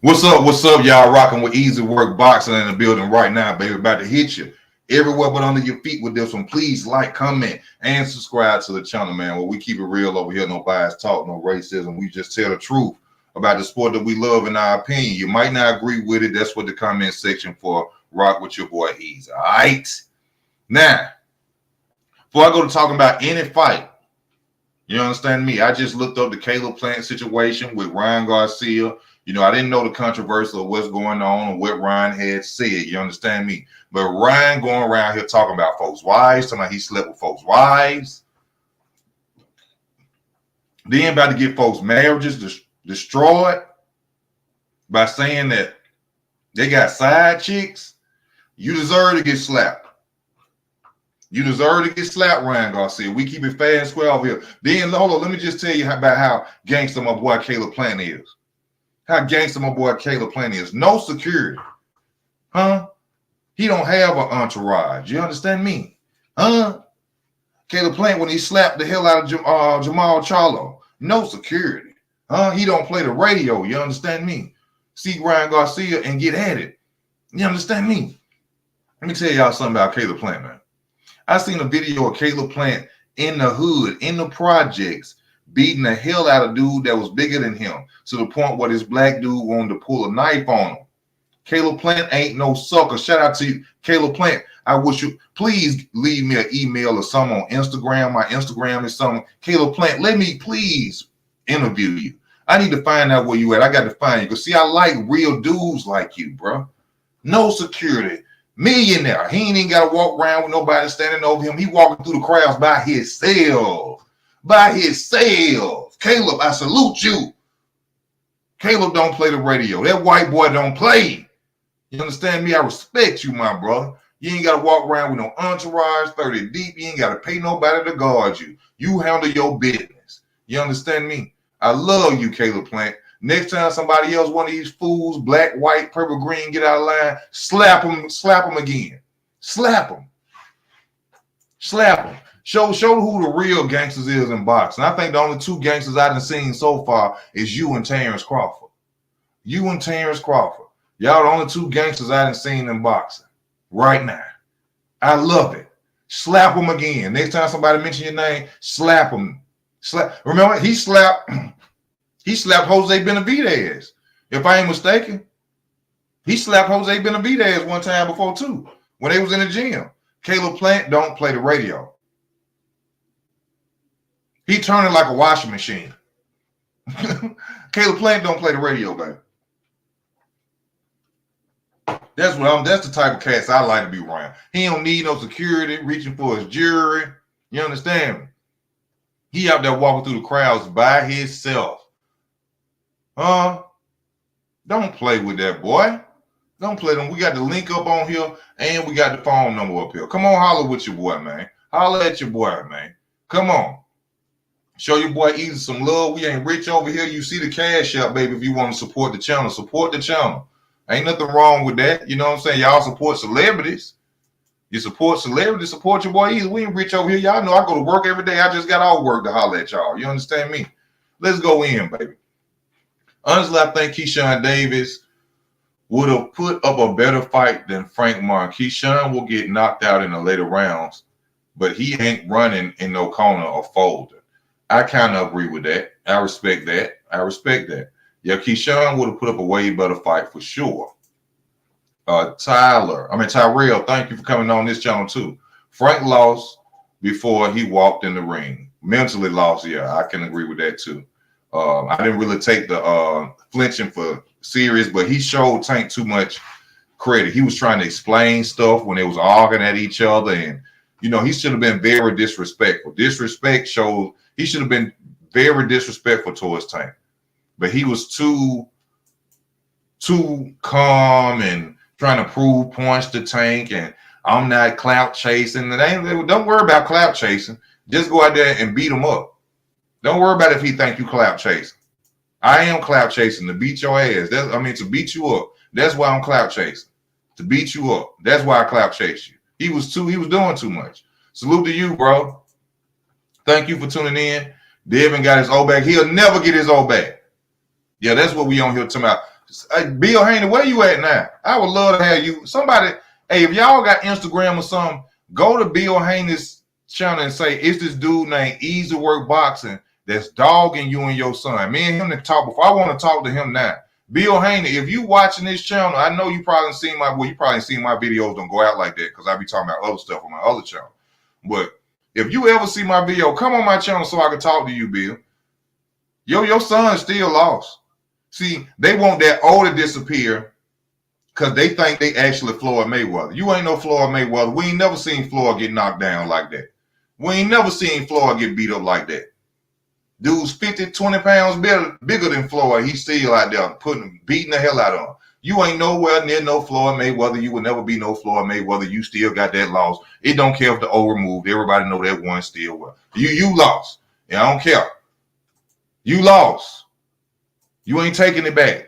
What's up? What's up, y'all? Rocking with Easy Work Boxing in the building right now, baby. About to hit you everywhere but under your feet with this one. Please like, comment, and subscribe to the channel, man. Where we keep it real over here. No bias talk, no racism. We just tell the truth about the sport that we love in our opinion. You might not agree with it. That's what the comment section for. Rock with your boy Easy. All right. Now, before I go to talking about any fight, you understand me? I just looked up the Caleb Plant situation with Ryan Garcia. You know, I didn't know the controversy of what's going on and what Ryan had said. You understand me? But Ryan going around here talking about folks' wives, talking about he slept with folks' wives. Then about to get folks' marriages destroyed by saying that they got side chicks. You deserve to get slapped. You deserve to get slapped, Ryan Garcia. We keep it fair and square over here. Then, hold on, let me just tell you about how gangster my boy Caleb Plant is. How gangster my boy Caleb Plant is. No security. Huh? He don't have an entourage. You understand me? Huh? Caleb Plant, when he slapped the hell out of Jamal Charlo, no security. Huh? He don't play the radio. You understand me? See Ryan Garcia and get at it. You understand me? Let me tell y'all something about Caleb Plant, man. I seen a video of Caleb Plant in the hood, in the projects, beating the hell out of dude that was bigger than him to the point where this black dude wanted to pull a knife on him. Caleb Plant ain't no sucker. Shout out to you, Caleb Plant. I wish you please leave me an email or something on Instagram. My Instagram is something. Caleb Plant, let me please interview you. I need to find out where you at. I got to find you. Because see, I like real dudes like you, bro. No security. Millionaire. He ain't even got to walk around with nobody standing over him. He walking through the crowds by himself. By himself. Caleb, I salute you. Caleb don't play the radio. That white boy don't play. You understand me? I respect you, my brother. You ain't got to walk around with no entourage, 30 deep. You ain't got to pay nobody to guard you. You handle your business. You understand me? I love you, Caleb Plant. Next time somebody else, one of these fools, black, white, purple, green, get out of line, slap them again. Slap them. Slap them. Show who the real gangsters is in boxing. I think the only two gangsters I've seen so far is you and Terrence Crawford. You and Terrence Crawford. Y'all the only two gangsters I've seen in boxing right now. I love it. Slap them again. Next time somebody mention your name, slap them. Slap. Remember, he slapped Jose Benavidez. If I ain't mistaken, he slapped Jose Benavidez one time before too when they was in the gym. Caleb Plant don't play the radio. He turning like a washing machine. Caleb Plant don't play the radio, baby. That's the type of cats I like to be around. He don't need no security reaching for his jewelry. You understand me? He out there walking through the crowds by himself. Don't play with that boy. Don't play them. We got the link up on here and we got the phone number up here. Come on, holler with your boy, man. Holler at your boy, man. Come on. Show your boy Easy some love. We ain't rich over here. You see the cash out, baby. If you want to support the channel, support the channel. Ain't nothing wrong with that. You know what I'm saying? Y'all support celebrities. You support celebrities, support your boy Easy. We ain't rich over here. Y'all know I go to work every day. I just got all work to holler at y'all. You understand me? Let's go in, baby. Honestly, I think Keyshawn Davis would have put up a better fight than Frank Martin. Keyshawn will get knocked out in the later rounds, but he ain't running in no corner or folding. I kind of agree with that. I respect that. Yeah, Keyshawn would have put up a way better fight for sure. Tyrell, thank you for coming on this channel too. Frank lost before he walked in the ring. Mentally lost, yeah, I can agree with that too. I didn't really take the flinching for serious, but he showed Tank too much credit. He was trying to explain stuff when they was arguing at each other, and you know, he should have been very disrespectful. Disrespect shows he should have been very disrespectful towards Tank. But he was too calm and trying to prove points to Tank, and I'm not clout chasing. Don't worry about clout chasing. Just go out there and beat him up. Don't worry about if he think you clout chasing. I am clout chasing to beat your ass. To beat you up. That's why I'm clout chasing. To beat you up. That's why I clout chase you. He was doing too much. Salute to you, bro. Thank you for tuning in. Devin got his old back. He'll never get his old back. Yeah, that's what we on here talking about. Bill Haney, where you at now? I would love to have you. Somebody, hey, if y'all got Instagram or something, go to Bill Haney's channel and say, it's this dude named Easy Work Boxing that's dogging you and your son. Me and him to talk before. I want to talk to him now. Bill Haney, if you watching this channel, I know you probably seen my videos don't go out like that because I be talking about other stuff on my other channel. But if you ever see my video, come on my channel so I can talk to you, Bill. Your son still lost. See, they want that O to disappear because they think they actually Floyd Mayweather. You ain't no Floyd Mayweather. We ain't never seen Floyd get knocked down like that. We ain't never seen Floyd get beat up like that. Dude's 50, 20 pounds bigger than Floyd. He's still out there beating the hell out of him. You ain't nowhere near no Floyd Mayweather. You will never be no Floyd Mayweather. You still got that loss. It don't care if the O removed. Everybody know that one still well. You lost. Yeah, I don't care. You lost. You ain't taking it back.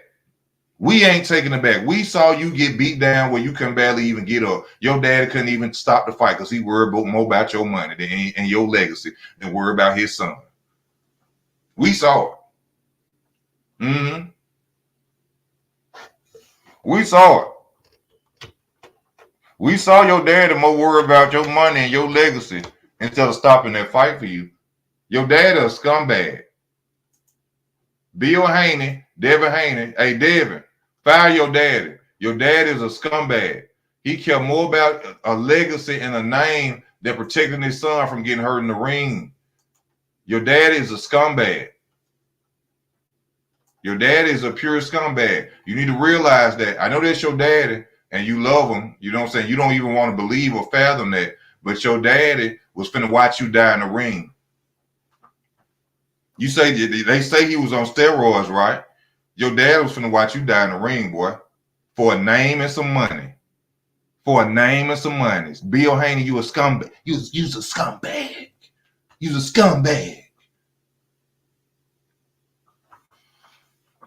We ain't taking it back. We saw you get beat down where you couldn't barely even get up. Your daddy couldn't even stop the fight because he worried more about your money and your legacy than worried about his son. We saw it. Mm-hmm. We saw it. We saw your daddy more worried about your money and your legacy instead of stopping that fight for you. Your daddy a scumbag. Bill Haney, Devin Haney. Hey, Devin, fire your daddy. Your dad is a scumbag. He cared more about a legacy and a name than protecting his son from getting hurt in the ring. Your dad is a scumbag. Your dad is a pure scumbag. You need to realize that. I know that's your daddy and you love him. You know what I'm saying? You don't even want to believe or fathom that. But your daddy was finna watch you die in the ring. You say they say he was on steroids, right? Your dad was finna watch you die in the ring, boy, for a name and some money. For a name and some money. Bill Haney, you a scumbag. You's a scumbag. You's a scumbag.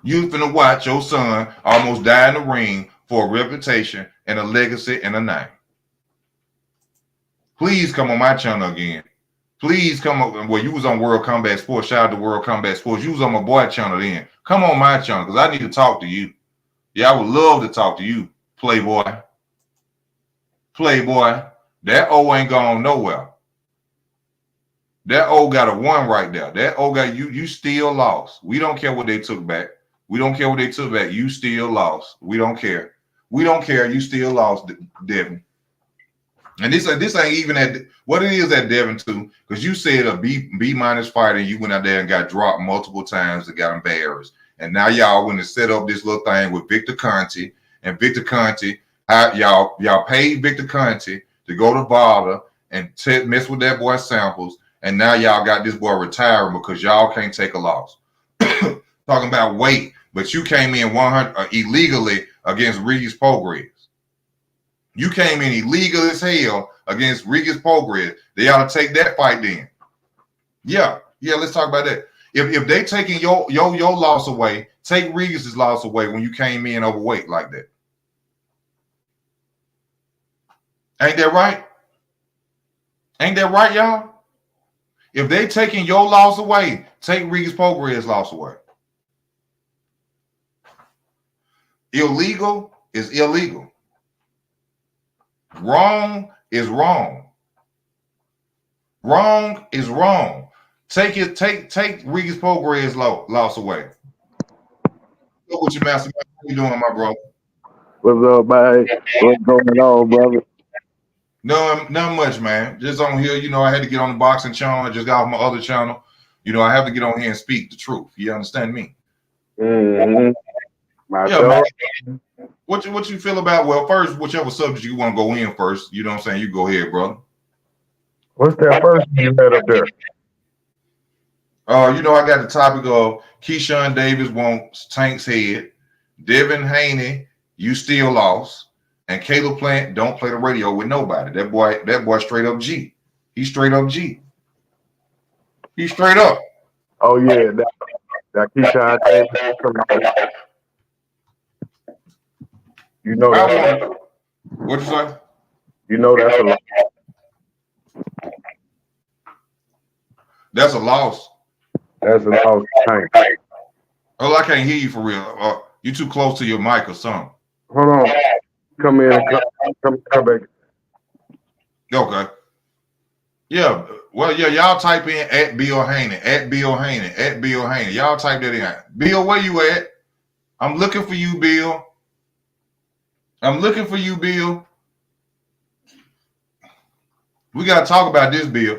You finna watch your son almost die in the ring for a reputation and a legacy and a name. Please come on my channel again. Please come up. Well, you was on World Combat Sports. Shout out to World Combat Sports. You was on my boy channel then. Come on my channel because I need to talk to you. Yeah, I would love to talk to you, Playboy. Playboy. That O ain't gone nowhere. That O got a 1 right there. That O got you still lost. We don't care what they took back. We don't care what they took back. You still lost. We don't care. We don't care. You still lost, Devin. And this ain't even at what it is at Devin too, because you said a B minus fighter, and you went out there and got dropped multiple times and got embarrassed. And now y'all went and set up this little thing with Victor Conte, and Victor Conte, y'all paid Victor Conte to go to Barber and mess with that boy Samples, and now y'all got this boy retiring because y'all can't take a loss. Talking about weight, but you came in 100 illegally against Regis Prograis. You came in illegal as hell against Regis Prograis. They ought to take that fight then. Yeah, let's talk about that. If they taking your loss away, take Regis's loss away when you came in overweight like that. Ain't that right? Ain't that right, y'all? If they taking your loss away, take Regis Prograis' loss away. Illegal is illegal. Wrong is wrong. Wrong is wrong. Take Regis Prograis' loss away. Look what your master. How you doing, my bro? What's up, man? What's going on, brother? No, not much, man. Just on here, you know, I had to get on the boxing channel. I just got off my other channel. You know, I have to get on here and speak the truth. You understand me? Mm-hmm. Yeah, man. What you feel about? Well, first, whichever subject you want to go in first. You know what I'm saying? You go ahead, brother. What's that first you had up there? You know, I got the topic of Keyshawn Davis wants Tank's head. Devin Haney, you still lost. And Caleb Plant don't play the radio with nobody. That boy straight up G. He's straight up G. He's straight up. Oh yeah, that Keyshawn Davis. You know that. What'd you say? You know that's a loss. That's a loss. That's a loss. Oh, I can't hear you for real. You too close to your mic or something. Hold on. Come in and come back. Okay. Yeah. Well, yeah, y'all type in at Bill Haney, at Bill Haney, at Bill Haney. Y'all type that in. Bill, where you at? I'm looking for you, Bill. I'm looking for you, Bill. We got to talk about this, Bill.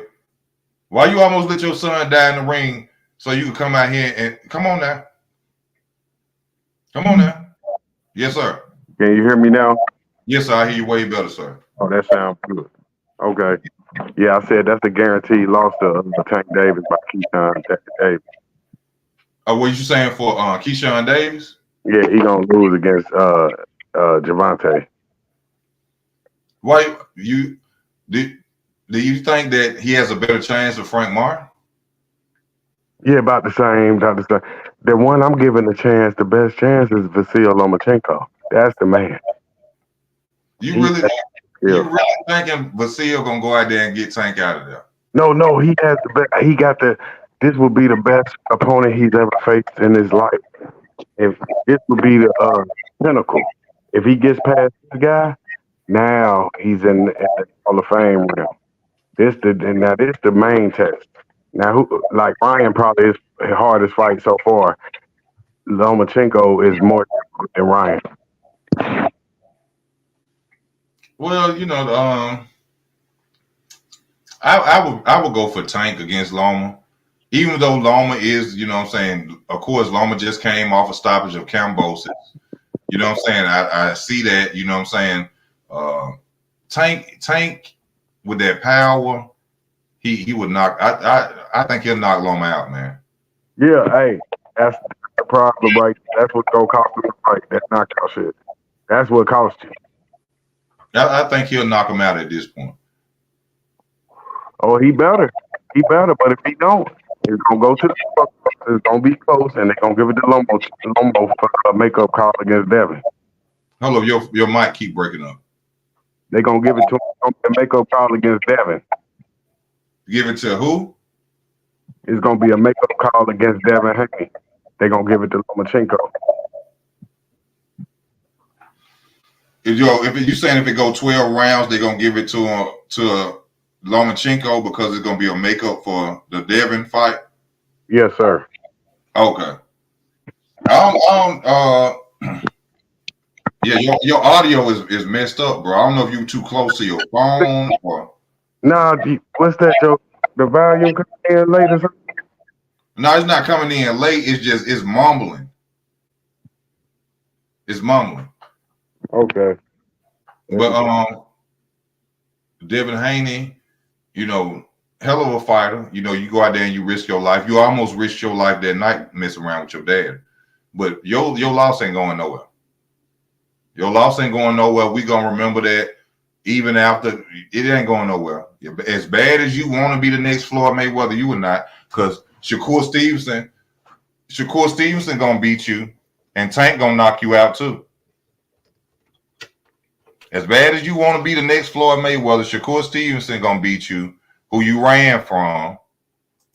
Why you almost let your son die in the ring so you can come out here and come on now? Come on now. Yes, sir. Can you hear me now? Yes, sir. I hear you way better, sir. Oh, that sounds good. Okay. Yeah, I said that's a guaranteed loss to Tank Davis by Keyshawn Davis. Oh, what you saying for Keyshawn Davis? Yeah, he gonna lose against Javante. Why you do you think that he has a better chance of Frank Martin? Yeah, about the same. The one I'm giving the chance, the best chance is Vasil Lomachenko. That's the man. You really thinking Vasil gonna go out there and get Tank out of there? No, he has the best. He got the. This would be the best opponent he's ever faced in his life. If this would be the pinnacle. If he gets past this guy, now he's in the Hall of Fame realm. This the main test. Now, Ryan probably is his hardest fight so far. Lomachenko is more difficult than Ryan. Well, I would go for Tank against Loma, even though Loma is, of course, Loma just came off a stoppage of Cambosis. You know what I'm saying? I see that. You know what I'm saying? Tank with that power, he would knock. I think he'll knock Loma out, man. Yeah, hey, that's the problem, right? That's what's gonna cost him the fight. That knockout shit. That's what cost you. I think he'll knock him out at this point. Oh, he better. But if he don't, it's gonna go to the fuck. It's gonna be close, and they're gonna give it to Lomo for a makeup call against Devin. Hold up, your mic keep breaking up. They're gonna give it to him a makeup call against Devin. Give it to who? It's gonna be a makeup call against Devin Haney. They're gonna give it to Lomachenko. If you saying if it go 12 rounds, they're gonna give it to Lomachenko because it's gonna be a makeup for the Devin fight. Yes, sir. Okay. Yeah, your audio is messed up, bro. I don't know if you too close to your phone or. Nah, what's that, Joe? The volume coming in late or something? No, it's not coming in late. It's mumbling. It's mumbling. Okay. But Devin Haney, hell of a fighter. You go out there and you risk your life. You almost risked your life that night messing around with your dad. But your loss ain't going nowhere. Your loss ain't going nowhere. We gonna remember that even after it ain't going nowhere. As bad as you want to be the next Floyd Mayweather, you would not, because Shakur Stevenson gonna beat you, and Tank gonna knock you out too. As bad as you want to be the next Floyd Mayweather, Shakur Stevenson gonna beat you, who you ran from.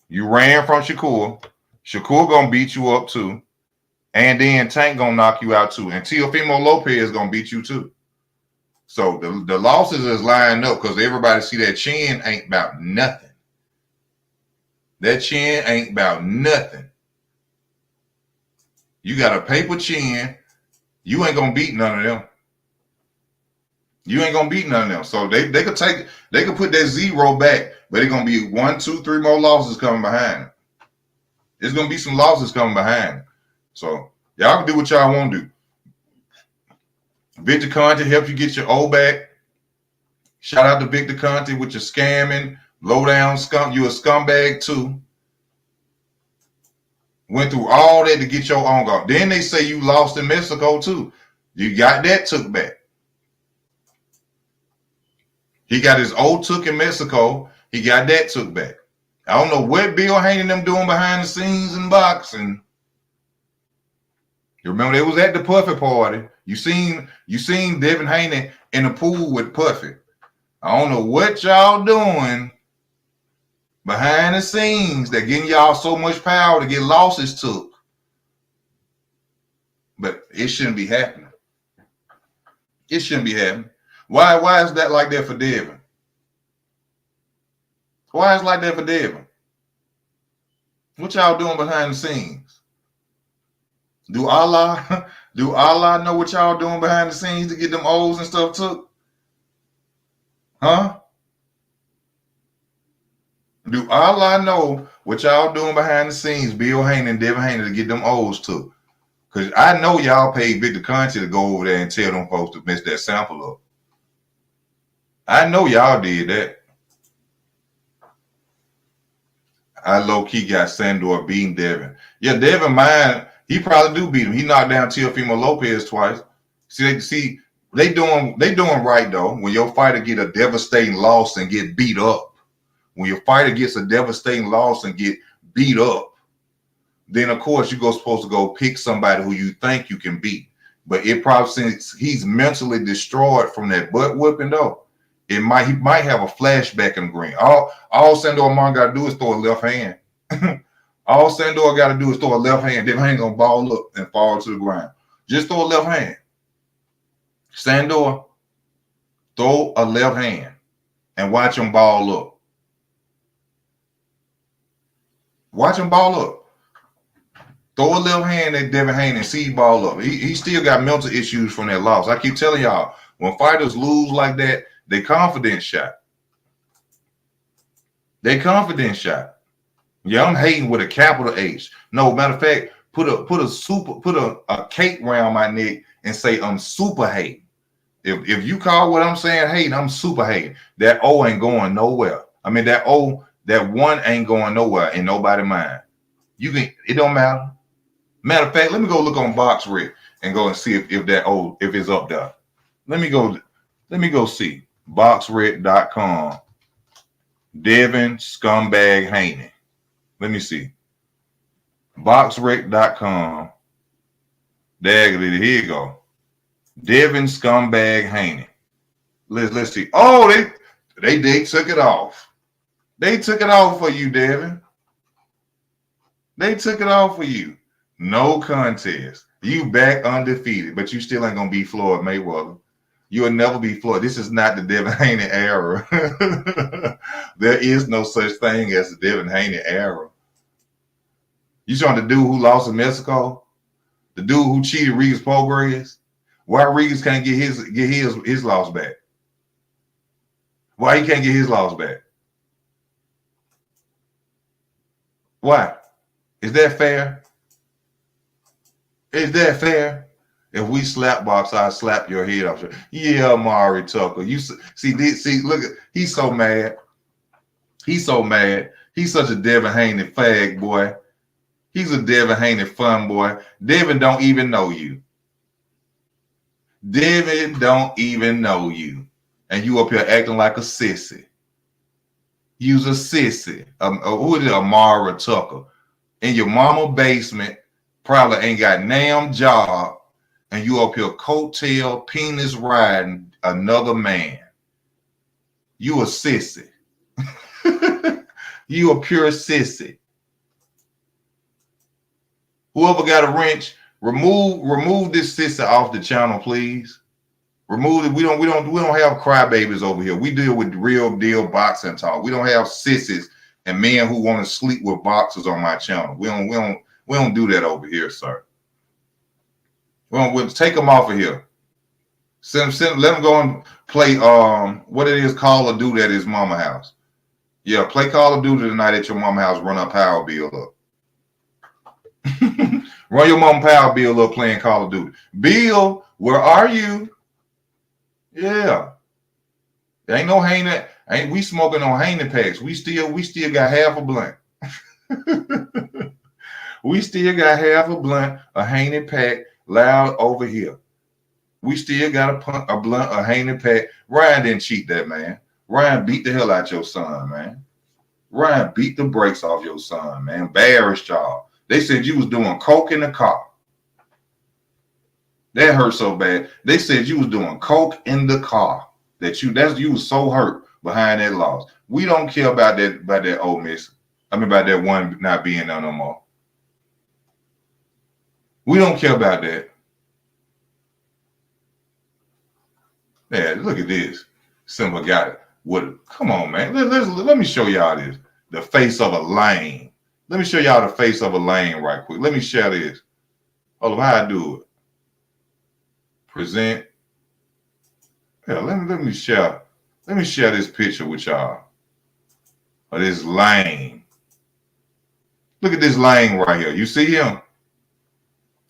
You ran from Shakur. Shakur gonna beat you up too. And then Tank gonna knock you out too. And Teofimo Lopez gonna beat you too. So the losses is lining up because everybody see that chin ain't about nothing. That chin ain't about nothing. You got a paper chin. You ain't gonna beat none of them. You ain't gonna beat none of them. So they could put that 0 back, but it's gonna be 1, 2, 3 more losses coming behind it. There's gonna be some losses coming behind it. So y'all can do what y'all want to do. Victor Conte helped you get your O back. Shout out to Victor Conte with your scamming, low down scum. You a scumbag too. Went through all that to get your own goal. Then they say you lost in Mexico too. You got that took back. He got his O took in Mexico. He got that took back. I don't know what Bill Haney and them doing behind the scenes in boxing. You remember they was at the Puffy party. You seen Devin Haney in the pool with Puffy. I don't know what y'all doing behind the scenes that getting y'all so much power to get losses took. But it shouldn't be happening. It shouldn't be happening. Why is that like that for Devin? Why is it like that for Devin? What y'all doing behind the scenes? Do Allah know what y'all doing behind the scenes to get them O's and stuff took? Huh? Do Allah know what y'all doing behind the scenes, Bill Haney and Devin Haney, to get them O's took? Because I know y'all paid Victor Conti to go over there and tell them folks to mess that sample up. I know y'all did that. I low-key got Sandor beating Devin. Yeah, Devin, mine, he probably do beat him. He knocked down Teofimo Lopez twice. See, they doing right, though. When your fighter get a devastating loss and get beat up, when your fighter gets a devastating loss and get beat up, then, of course, you're supposed to go pick somebody who you think you can beat. But it probably, since he's mentally destroyed from that butt whipping, though, he might have a flashback in the green. All Sandor Martin got to do is throw a left hand. All Sandor got to do is throw a left hand. Then ain't gonna ball up and fall to the ground. Just throw a left hand. Sandor, throw a left hand and watch him ball up. Watch him ball up. Throw a left hand at Devin Haney and see ball up. He still got mental issues from that loss. I keep telling y'all, when fighters lose like that, they confidence shot. They confidence shot. Yeah, I'm hating with a capital H. No, matter of fact, put a cape around my neck and say I'm super hating. If you call what I'm saying hating, I'm super hating. That O ain't going nowhere. I mean, that one ain't going nowhere in nobody's mind. It don't matter. Matter of fact, let me go look on BoxRec and go and see if it's up there. Let me go see. BoxRec.com. Devin Scumbag Haney. Let me see. BoxRec.com. Here you go. Devin Scumbag Haney. Let's see. Oh, they took it off. They took it off for you, Devin. They took it off for you. No contest. You back undefeated, but you still ain't gonna be Floyd Mayweather. You'll never be Floyd. This is not the Devin Haney era. There is no such thing as the Devin Haney era. You trying to dude who lost in Mexico? The dude who cheated Regis Prograis? Why Regis can't get his loss back? Why he can't get his loss back? Why? Is that fair? Is that fair? If we slap box, I'll slap your head off. Yeah, Mari Tucker. You see, look, he's so mad. He's so mad. He's such a Devin Haney fag boy. He's a Devin Haney fun boy. Devin don't even know you. Devin don't even know you. And you up here acting like a sissy. You's a sissy. Who is it? Amara Tucker. In your mama basement, probably ain't got damn job. And you up here coattail, penis riding another man. You a sissy. You a pure sissy. Whoever got a wrench, remove this sissy off the channel, please. Remove it. We don't have crybabies over here. We deal with real deal boxing talk. We don't have sissies and men who want to sleep with boxers on my channel. We don't do that over here, sir. We'll take them off of here. Let them go and play what it is Call of Duty at his mama house. Yeah, play Call of Duty tonight at your mama house. Run a power bill up. Run your mama power bill up playing Call of Duty. Bill, where are you? Yeah. There ain't no Haney. Ain't we smoking on Haney packs. We still got half a blunt. We still got half a blunt, a Haney pack loud over here. We still got a blunt, a Haney pack. Ryan didn't cheat that, man. Ryan beat the hell out your son, man. Ryan beat the brakes off your son, man. Embarrassed y'all. They said you was doing coke in the car. That hurt so bad. They said you was doing coke in the car. You was so hurt behind that loss. We don't care about that old miss. I mean about that one not being there no more. We don't care about that. Yeah, look at this. Simba got it. Come on, man. Let me show y'all this. The face of a lane. Let me show y'all the face of a lane right quick. Let me share this. Hold on, how I do it. Present. Yeah, let me share. Let me share this picture with y'all of this lane. Look at this lane right here. You see him?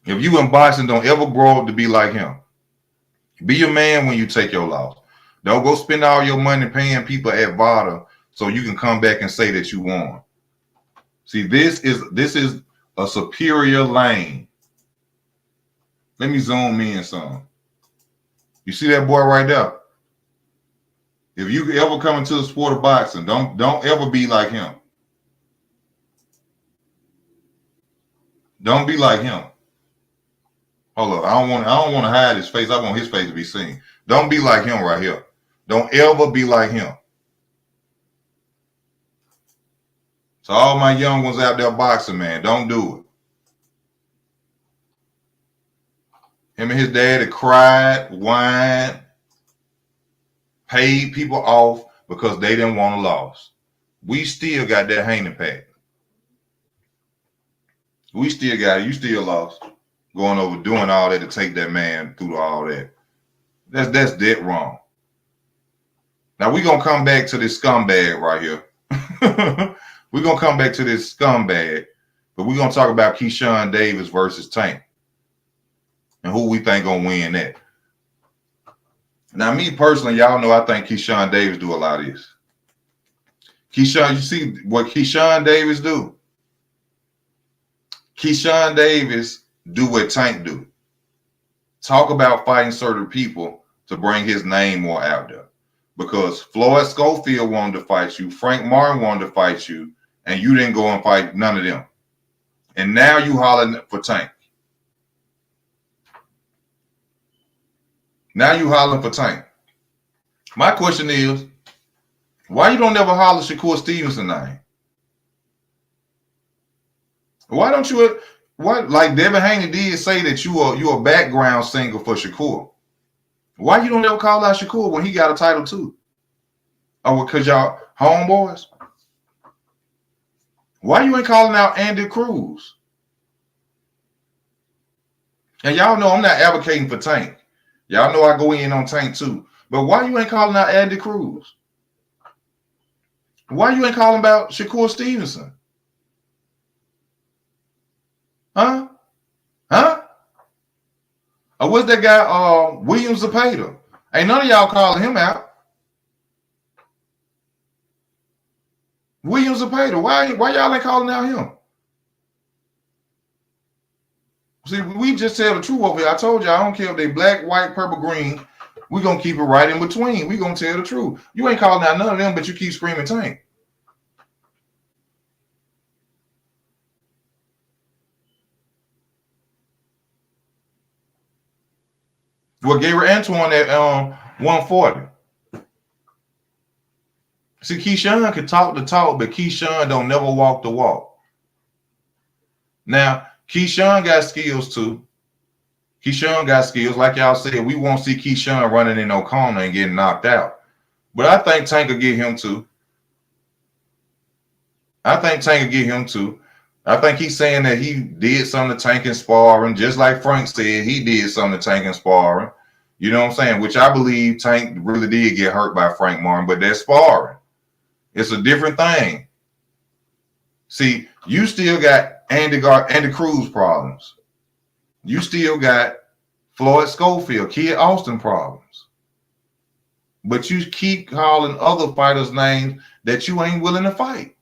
If you in boxing, don't ever grow up to be like him. Be a man when you take your loss. Don't go spend all your money paying people at VADA so you can come back and say that you won. See, this is a superior lane. Let me zoom in some. You see that boy right there? If you ever come into the sport of boxing, don't ever be like him. Don't be like him. Hold up. I don't want to hide his face. I want his face to be seen. Don't be like him right here. Don't ever be like him. So all my young ones out there boxing, man, don't do it. Him and his daddy cried, whined, paid people off because they didn't want a loss. We still got that Haney pack. We still got it. You still lost. Going over doing all that to take that man through all that. That's dead wrong. Now we're gonna come back to this scumbag right here. We're gonna come back to this scumbag, but we're gonna talk about Keyshawn Davis versus Tank. And who we think gonna win that. Now, me personally, y'all know I think Keyshawn Davis do a lot of this. Keyshawn, you see what Keyshawn Davis do? Keyshawn Davis do what Tank do. Talk about fighting certain people to bring his name more out there. Because Floyd Schofield wanted to fight you, Frank Martin wanted to fight you, and you didn't go and fight none of them. And now you hollering for Tank. Now you hollering for Tank. My question is, why you don't ever holler Shakur Stevenson's name? Why don't you? What, like Devin Haney did say that you a background singer for Shakur. Why you don't ever call out Shakur when he got a title too? Oh, because y'all homeboys? Why you ain't calling out Andy Cruz? And y'all know I'm not advocating for Tank. Y'all know I go in on Tank too. But why you ain't calling out Andy Cruz? Why you ain't calling about Shakur Stevenson? Huh? Huh? Or what's that guy, William Zepeda? Ain't none of y'all calling him out. William Zepeda, why y'all ain't calling out him? See, we just tell the truth over here. I told you I don't care if they black, white, purple, green. We're going to keep it right in between. We're going to tell the truth. You ain't calling out none of them, but you keep screaming Tank. Well, Gabriel Antoine at 140. See, Keyshawn can talk the talk, but Keyshawn don't never walk the walk. Now, Keyshawn got skills too. Keyshawn got skills. Like y'all said, we won't see Keyshawn running in no corner and getting knocked out. But I think Tank will get him too. I think he's saying that he did something to Tank in sparring, just like Frank said he did something to Tank in sparring. You know what I'm saying? Which I believe Tank really did get hurt by Frank Martin, but that's sparring. It's a different thing. See, you still got Andy Cruz problems. You still got Floyd Schofield, Kid Austin problems. But you keep calling other fighters names that you ain't willing to fight.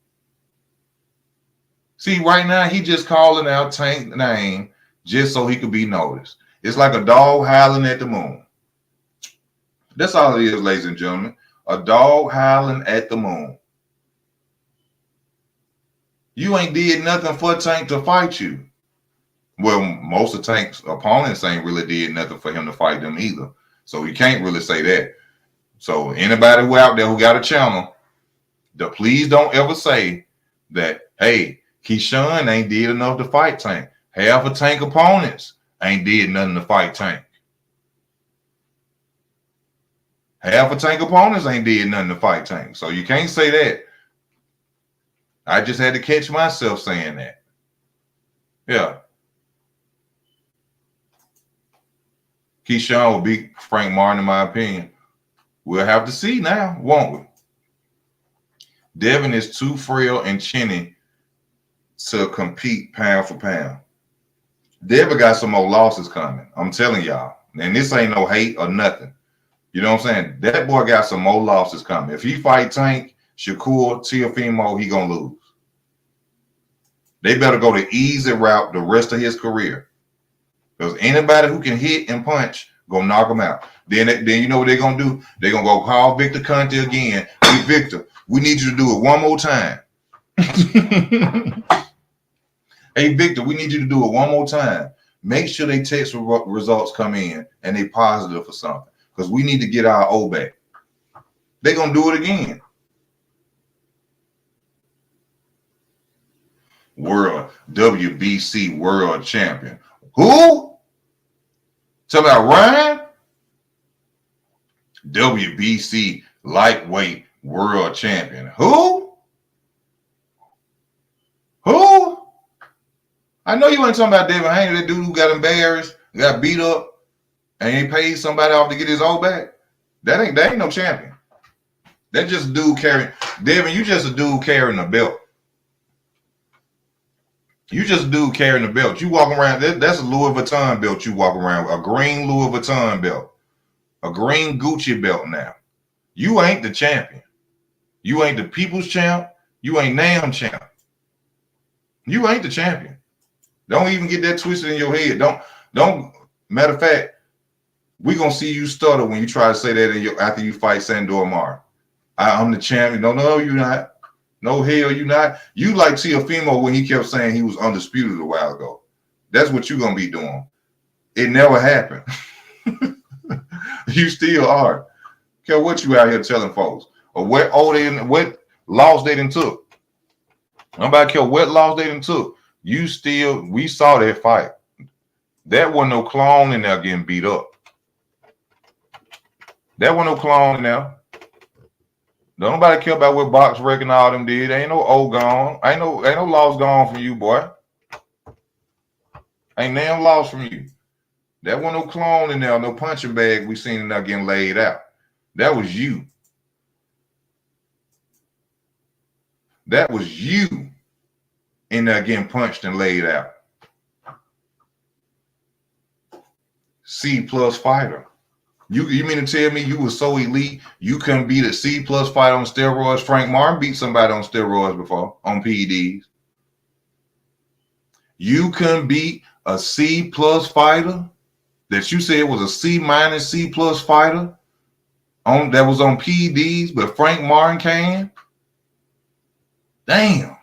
See, right now, he just calling out Tank's name just so he could be noticed. It's like a dog howling at the moon. That's all it is, ladies and gentlemen. A dog howling at the moon. You ain't did nothing for Tank to fight you. Well, most of Tank's opponents ain't really did nothing for him to fight them either. So he can't really say that. So anybody who out there who got a channel, please don't ever say that, hey, Keyshawn ain't did enough to fight Tank. Half of Tank opponents ain't did nothing to fight Tank. Half of Tank opponents ain't did nothing to fight Tank. So you can't say that. I just had to catch myself saying that. Yeah. Keyshawn will beat Frank Martin, in my opinion. We'll have to see now, won't we? Devin is too frail and chinny to compete pound for pound. Devin got some more losses coming. I'm telling y'all. And this ain't no hate or nothing. You know what I'm saying? That boy got some more losses coming. If he fight Tank, Shakur, Teofimo, he gonna lose. They better go the easy route the rest of his career. Because anybody who can hit and punch, gonna knock him out. Then you know what they're gonna do? They're gonna go call Victor Conte again. Hey, Victor, we need you to do it one more time. Hey, Victor, we need you to do it one more time. Make sure they test results come in and they positive for something. Because we need to get our O back. They're gonna do it again. WBC world champion. Who? Talking about Ryan? WBC lightweight world champion. Who? I know you ain't talking about Devin Haney, that dude who got embarrassed, got beat up, and he paid somebody off to get his O back. That ain't no champion. That just a dude carrying. Devin, you just a dude carrying a belt. You just a dude carrying a belt. You walk around, that's a Louis Vuitton belt you walk around with, a green Louis Vuitton belt, a green Gucci belt now. You ain't the champion. You ain't the people's champ. You ain't NAM champ. You ain't the champion. Don't even get that twisted in your head. Don't. Matter of fact, we gonna see you stutter when you try to say that after you fight Sandor Mar. I'm the champion. No, you're not. No, hell, you not. You like Teofimo when he kept saying he was undisputed a while ago. That's what you're going to be doing. It never happened. You still are. Care what you out here telling folks. Or what loss they done took. Nobody care what loss they done took. We saw that fight. That wasn't no clone in there getting beat up. That wasn't no clone in there. Don't nobody care about what Box Rec and all them did. Ain't no O gone. Ain't no loss gone from you, boy. Ain't damn loss from you. That wasn't no clone in there, no punching bag we seen in there getting laid out. That was you. That was you in there getting punched and laid out. C+ fighter. You mean to tell me you were so elite you couldn't beat a C+ fighter on steroids? Frank Martin beat somebody on steroids before, on PEDs. You couldn't beat a C+ fighter that you said was a C- C+ fighter that was on PEDs, but Frank Martin can? Damn.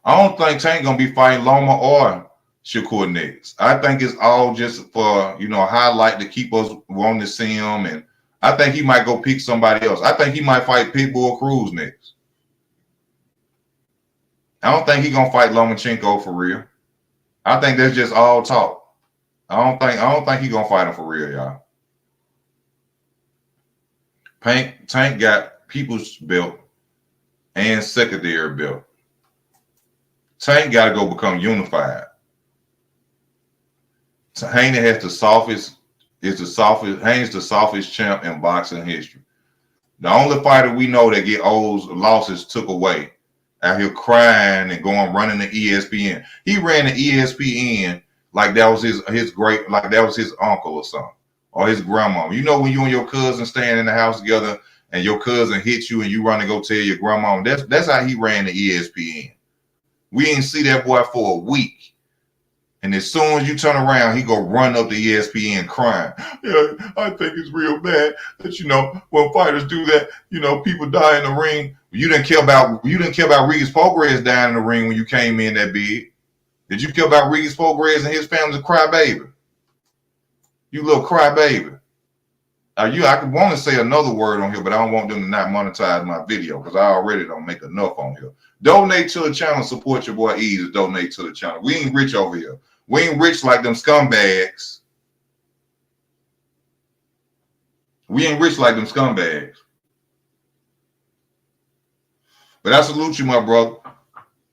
I don't think Tank gonna be fighting Loma or Shakur next. I think it's all just for a highlight to keep us wanting to see him, and I think he might go pick somebody else. I think he might fight Pitbull Cruz next. I don't think he gonna fight Lomachenko for real. I think that's just all talk. I don't think he gonna fight him for real, y'all. Tank got people's belt and secondary belt. Tank got to go become unified. So Haney has the softest. Haney's the softest champ in boxing history. The only fighter we know that get old losses took away out here crying and going running to ESPN. He ran to ESPN like that was his uncle or something, or his grandma. You know when you and your cousin stand in the house together and your cousin hits you and you run to go tell your grandma. That's how he ran to ESPN. We didn't see that boy for a week. And as soon as you turn around, he go run up to ESPN crying. Yeah, I think it's real bad that, when fighters do that, people die in the ring. You didn't care about Regis Prograis dying in the ring when you came in that big. Did you care about Regis Prograis and his family's crybaby? You little crybaby. I could want to say another word on here, but I don't want them to not monetize my video because I already don't make enough on here. Donate to the channel, support your boy Easy. Donate to the channel. We ain't rich over here. We ain't rich like them scumbags. We ain't rich like them scumbags. But I salute you, my brother.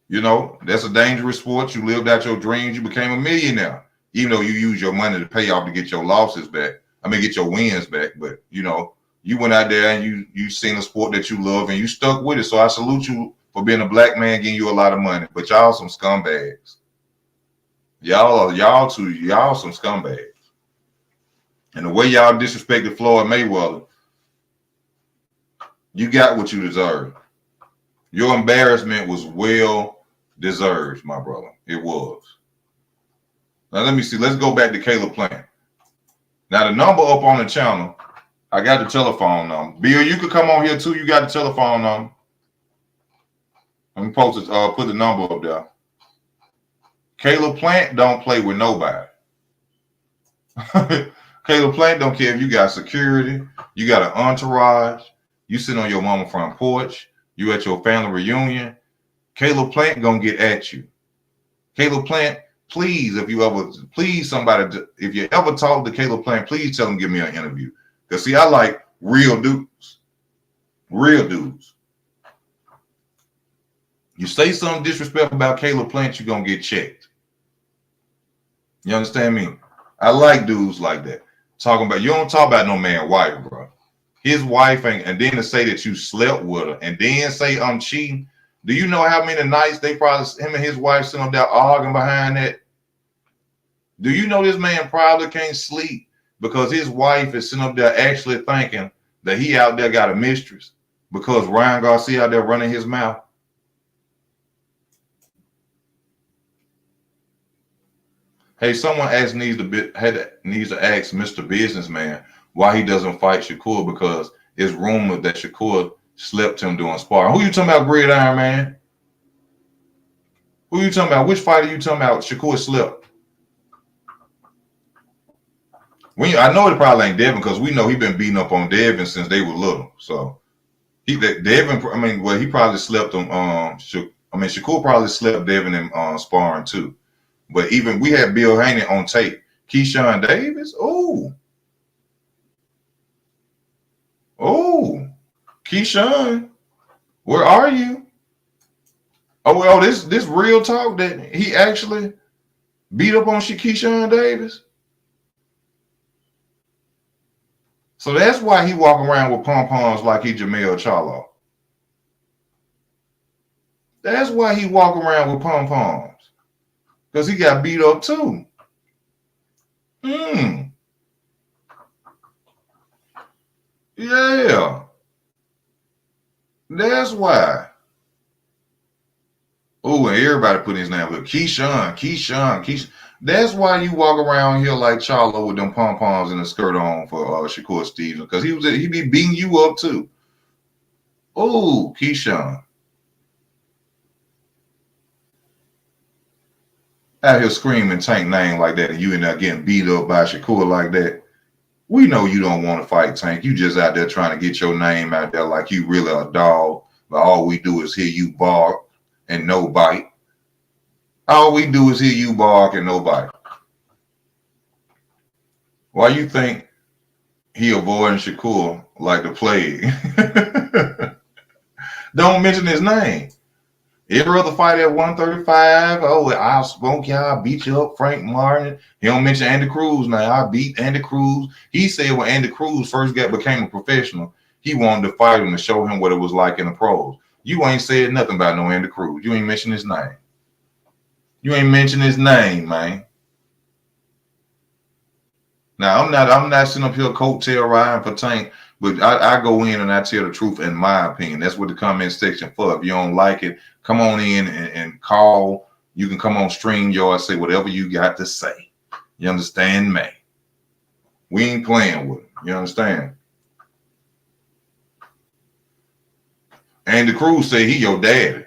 You know, that's a dangerous sport. You lived out your dreams. You became a millionaire, even though you used your money to pay off to get your losses back. I mean, get your wins back. But, you know, you went out there and you seen a sport that you love and you stuck with it. So I salute you for being a black man, getting you a lot of money. But y'all some scumbags. Y'all some scumbags. And the way y'all disrespected Floyd Mayweather, you got what you deserve. Your embarrassment was well deserved, my brother. It was. Now, let me see. Let's go back to Caleb Plant. Now, the number up on the channel, I got the telephone number. Bill, you could come on here, too. You got the telephone number. Let me post it, put the number up there. Caleb Plant don't play with nobody. Caleb Plant don't care if you got security, you got an entourage, you sit on your mama front porch, you at your family reunion. Caleb Plant gonna get at you. Caleb Plant, please, if you ever talk to Caleb Plant, please tell him give me an interview. Because see, I like real dudes. Real dudes. You say something disrespectful about Caleb Plant, you're gonna get checked. You understand me? I like dudes like that. Talking about, you don't talk about no man's wife, bro. His wife ain't, and then to say that you slept with her, and then say I'm cheating. Do you know how many nights they probably, him and his wife sitting up there arguing behind that? Do you know this man probably can't sleep because his wife is sitting up there actually thinking that he out there got a mistress because Ryan Garcia out there running his mouth? Hey, someone needs to ask Mr. Businessman why he doesn't fight Shakur, because it's rumored that Shakur slept him doing sparring. Who you talking about, Gridiron Man? Who you talking about? Which fighter you talking about Shakur slept? I know it probably ain't Devin, because we know he been beating up on Devin since they were little. So he probably slept him. Shakur probably slept Devin in sparring too. But even we had Bill Haney on tape. Keyshawn Davis. Oh, Keyshawn, where are you? Oh, well, this real talk that he actually beat up on Keyshawn Davis. So that's why he walking around with pom-poms like he Jamel Charlo. That's why he walking around with pom-poms. Because he got beat up too. Yeah. That's why. Oh, and everybody put his name with Keyshawn. That's why you walk around here like Charlo with them pom-poms and a skirt on for Shakur Stevens. Because he be beating you up too. Oh, Keyshawn. Out here screaming Tank name like that, and you end up getting beat up by Shakur like that. We know you don't want to fight Tank. You just out there trying to get your name out there like you really a dog. But all we do is hear you bark and no bite. All we do is hear you bark and no bite. Why you think he avoiding Shakur like the plague? Don't mention his name. Every other fight at 135, I'll smoke you, I'll beat you up, Frank Martin. He don't mention Andy Cruz now. I beat Andy Cruz. He said when Andy Cruz first became a professional, he wanted to fight him to show him what it was like in the pros. You ain't said nothing about no Andy Cruz. You ain't mentioned his name. You ain't mentioned his name, man. Now, I'm not sitting up here coattail riding for Tank, but I go in and I tell the truth in my opinion. That's what the comment section for. If you don't like it, come on in and call. You can come on StreamYard, say whatever you got to say. You understand me? We ain't playing with him. You understand? Andy Cruz say he your daddy.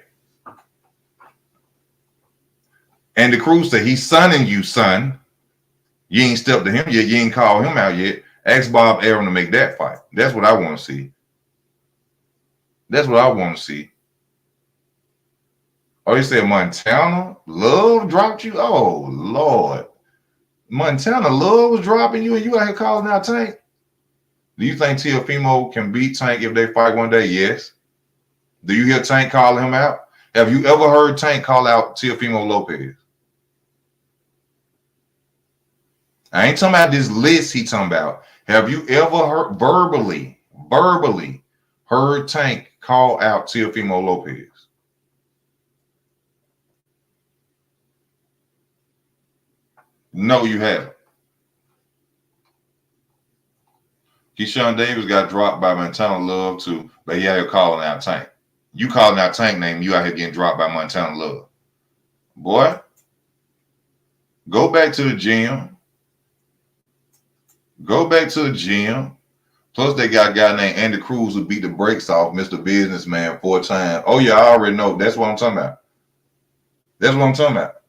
Andy Cruz say he's sonning you, son. You ain't stepped to him yet. You ain't called him out yet. Ask Bob Arum to make that fight. That's what I want to see. That's what I want to see. Oh, you said Montana Love dropped you? Oh, Lord. Montana Love was dropping you and you out here calling out Tank? Do you think Teofimo can beat Tank if they fight one day? Yes. Do you hear Tank calling him out? Have you ever heard Tank call out Teofimo Lopez? I ain't talking about this list he talking about. Have you ever heard verbally heard Tank call out Teofimo Lopez? No, you haven't. Keyshawn Davis got dropped by Montana Love too, but he out here calling out Tank. You calling out Tank name, you out here getting dropped by Montana Love. Boy, go back to the gym. Go back to the gym. Plus, they got a guy named Andy Cruz who beat the brakes off Mr. Businessman 4 times. Oh, yeah, I already know. That's what I'm talking about. That's what I'm talking about.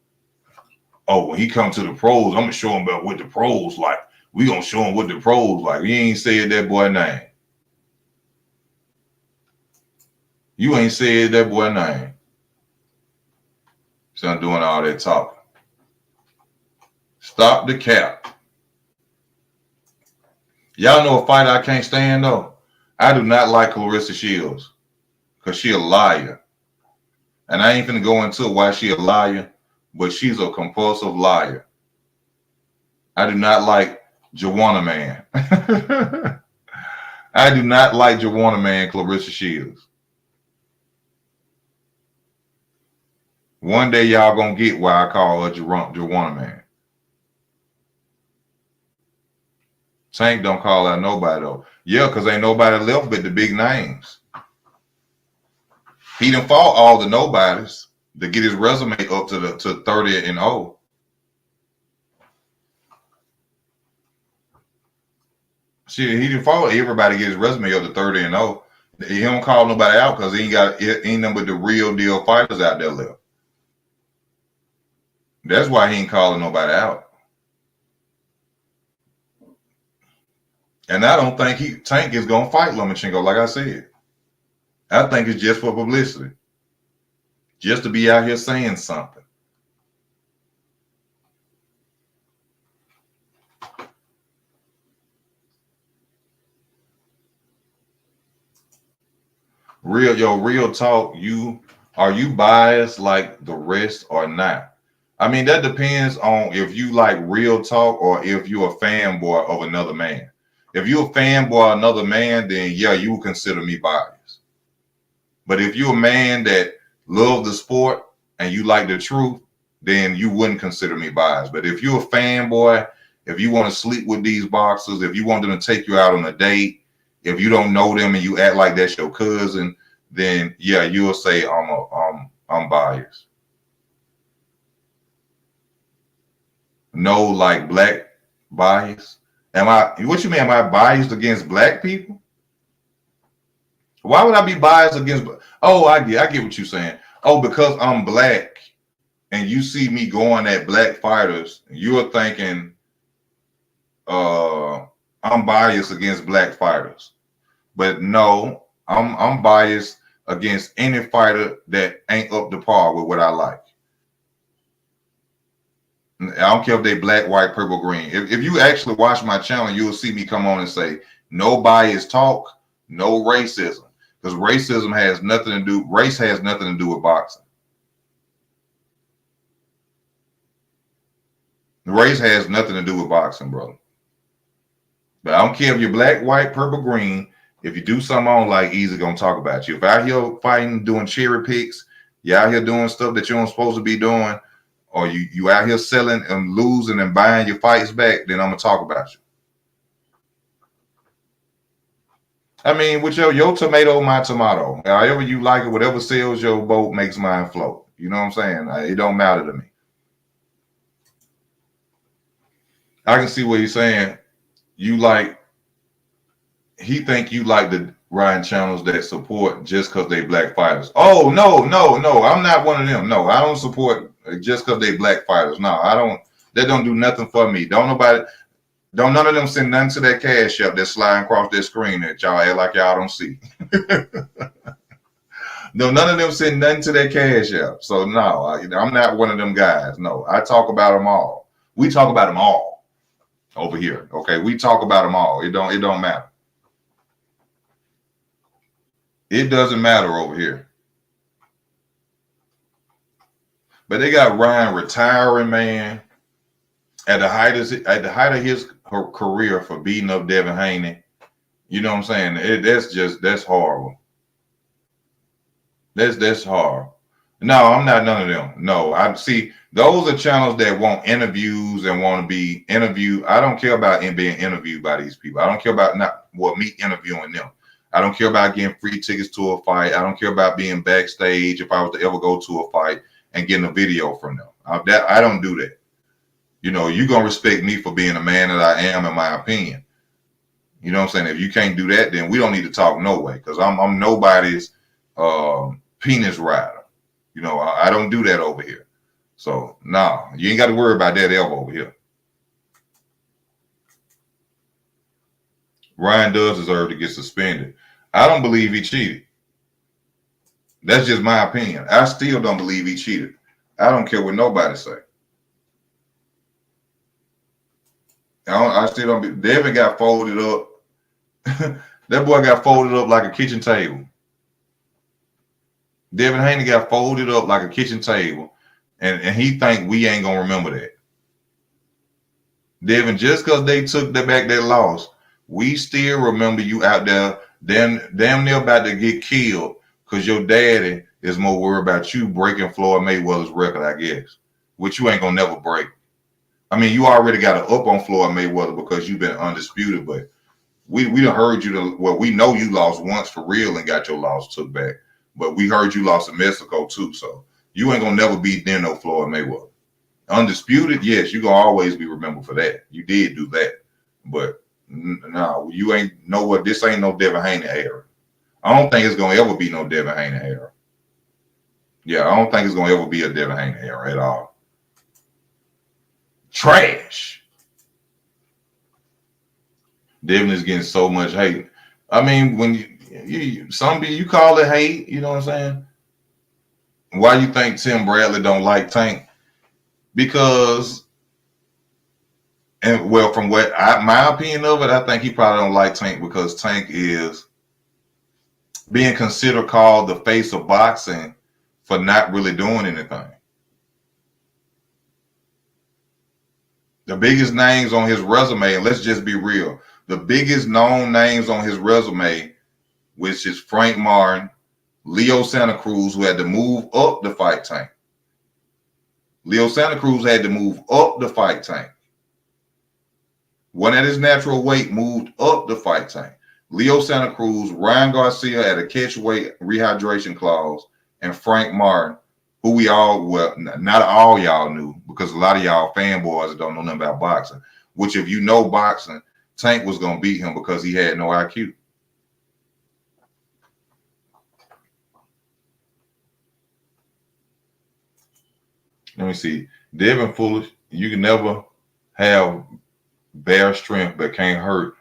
Oh, when he come to the pros, I'm going to show him about what the pros like. We going to show him what the pros like. You ain't said that boy name. You ain't said that boy name. So I'm doing all that talking. Stop the cap. Y'all know a fighter I can't stand, though? I do not like Clarissa Shields because she a liar. And I ain't finna go into why she a liar, but she's a compulsive liar. I do not like Joanna Man. I do not like Joanna Man, Clarissa Shields. One day y'all gonna get why I call her Joanna Man. Tank don't call out nobody though. Yeah, because ain't nobody left but the big names. He done fought all the nobodies to get his resume up to 30-0. Shit, he done fought everybody to get his resume up to 30-0. He don't call nobody out because he ain't nothing but the real deal fighters out there left. That's why he ain't calling nobody out. And I don't think Tank is gonna fight Lomachenko, like I said. I think it's just for publicity. Just to be out here saying something. Real talk, are you biased like the rest or not? I mean, that depends on if you like real talk or if you're a fanboy of another man. If you're a fanboy of another man, then yeah, you would consider me biased. But if you're a man that loves the sport and you like the truth, then you wouldn't consider me biased. But if you're a fanboy, if you want to sleep with these boxers, if you want them to take you out on a date, if you don't know them and you act like that's your cousin, then yeah, you'll say I'm biased. No, like black bias. What you mean? Am I biased against black people? Why would I be biased against? Oh, I get what you're saying. Oh, because I'm black and you see me going at black fighters, you're thinking I'm biased against black fighters. But no, I'm biased against any fighter that ain't up to par with what I like. I don't care if they black, white, purple, green. If you actually watch my channel, you'll see me come on and say, no bias talk, no racism. Because race has nothing to do with boxing. Race has nothing to do with boxing, brother. But I don't care if you're black, white, purple, green. If you do something I don't like, easy gonna talk about you. If out here fighting, doing cherry picks, you out here doing stuff that you don't supposed to be doing, or you out here selling and losing and buying your fights back, then I'm gonna talk about you. I mean, with your tomato, my tomato. However you like it, whatever sells your boat makes mine float. You know what I'm saying? It don't matter to me. I can see what he's saying. He think you like the Ryan channels that support just because they black fighters. Oh, no. I'm not one of them. No, I don't support just because they black fighters. No, I don't. That don't do nothing for me. Don't nobody. Don't none of them send nothing to that cash app that's sliding across their screen that y'all act like y'all don't see. No, none of them send nothing to their cash app. So no, I'm not one of them guys. No, I talk about them all. We talk about them all over here. Okay, we talk about them all. It don't matter. It doesn't matter over here. But they got Ryan retiring, man, at the height of his career for beating up Devin Haney. You know what I'm saying? That's horrible. That's horrible. No, I'm not none of them. No, I see those are channels that want interviews and want to be interviewed. I don't care about being interviewed by these people. I don't care about me interviewing them. I don't care about getting free tickets to a fight. I don't care about being backstage if I was to ever go to a fight and getting a video from them. I don't do that. You know, you're going to respect me for being the man that I am, in my opinion. You know what I'm saying? If you can't do that, then we don't need to talk no way, because I'm nobody's penis rider. You know, I don't do that over here. So, nah, you ain't got to worry about that ever over here. Ryan does deserve to get suspended. I don't believe he cheated. That's just my opinion. I still don't believe he cheated. I don't care what nobody say. I still don't. Devin got folded up. That boy got folded up like a kitchen table. Devin Haney got folded up like a kitchen table, and he think we ain't gonna remember that. Devin, just because they took back that loss, we still remember you out there damn near about to get killed because your daddy is more worried about you breaking Floyd Mayweather's record, I guess, which you ain't gonna never break. I mean, you already got an up on Floyd Mayweather because you've been undisputed, but we done heard you we know you lost once for real and got your loss took back. But we heard you lost in Mexico too, so you ain't gonna never beat no Floyd Mayweather. Undisputed, yes, you gonna always be remembered for that. You did do that, but no, you ain't know what this ain't no Devin Haney era. I don't think it's gonna ever be no Devin Haney era. Yeah, I don't think it's gonna ever be a Devin Haney era at all. Trash. Devin is getting so much hate. I mean, when some people you call it hate, you know what I'm saying? Why you think Tim Bradley don't like Tank? Because, and well, from what my opinion of it, I think he probably don't like Tank because Tank is being considered called the face of boxing for not really doing anything. The biggest names on his resume, and let's just be real, the biggest known names on his resume, which is Frank Martin, Leo Santa Cruz, who had to move up the fight Tank. Leo Santa Cruz had to move up the fight Tank. One at his natural weight moved up the fight Tank. Leo Santa Cruz, Ryan Garcia had a catch weight rehydration clause, and Frank Martin, who we all, well, not all y'all knew, because a lot of y'all fanboys don't know nothing about boxing, which if you know boxing, Tank was going to beat him because he had no IQ. Let me see. Devin Foolish, you can never have bare strength but can't hurt.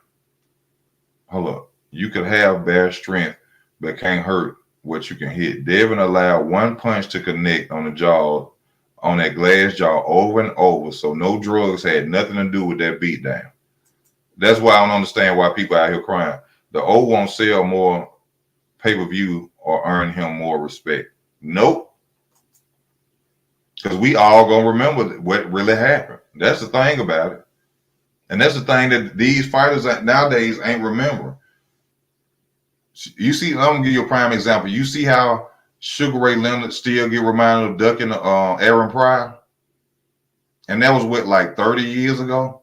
Hold up. You could have bare strength but can't hurt what you can hit. Devin allowed one punch to connect on the jaw, on that glass jaw over and over. So no drugs had nothing to do with that beatdown. That's why I don't understand why people out here crying. The O won't sell more pay-per-view or earn him more respect. Nope. Because we all gonna remember what really happened. That's the thing about it. And that's the thing that these fighters nowadays ain't remembering. You see, I'm gonna give you a prime example. You see how Sugar Ray Leonard still get reminded of ducking Aaron Pryor? And that was what, like 30 years ago?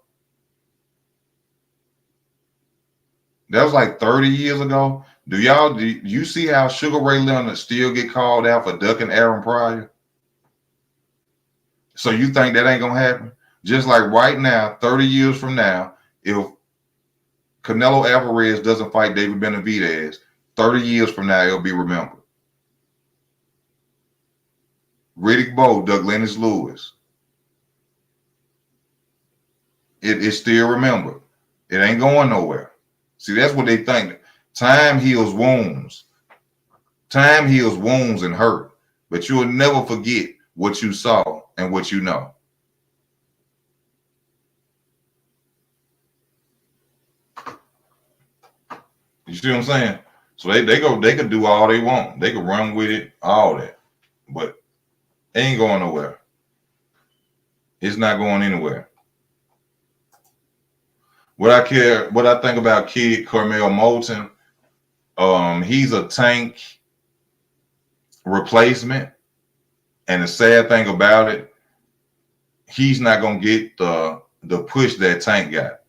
That was like 30 years ago. Do you see how Sugar Ray Leonard still get called out for ducking Aaron Pryor? So you think that ain't gonna happen? Just like right now, 30 years from now, if Canelo Alvarez doesn't fight David Benavidez, 30 years from now, it'll be remembered. Riddick Bowe, Doug Lennox Lewis. it's still remembered. It ain't going nowhere. See, that's what they think. Time heals wounds. Time heals wounds and hurt, but you'll never forget what you saw and what you know. You see what I'm saying? So they could do all they want. They could run with it, all that. But it ain't going nowhere. It's not going anywhere. What I think about Kid Carmel Moulton, he's a Tank replacement. And the sad thing about it, he's not gonna get the push that Tank got.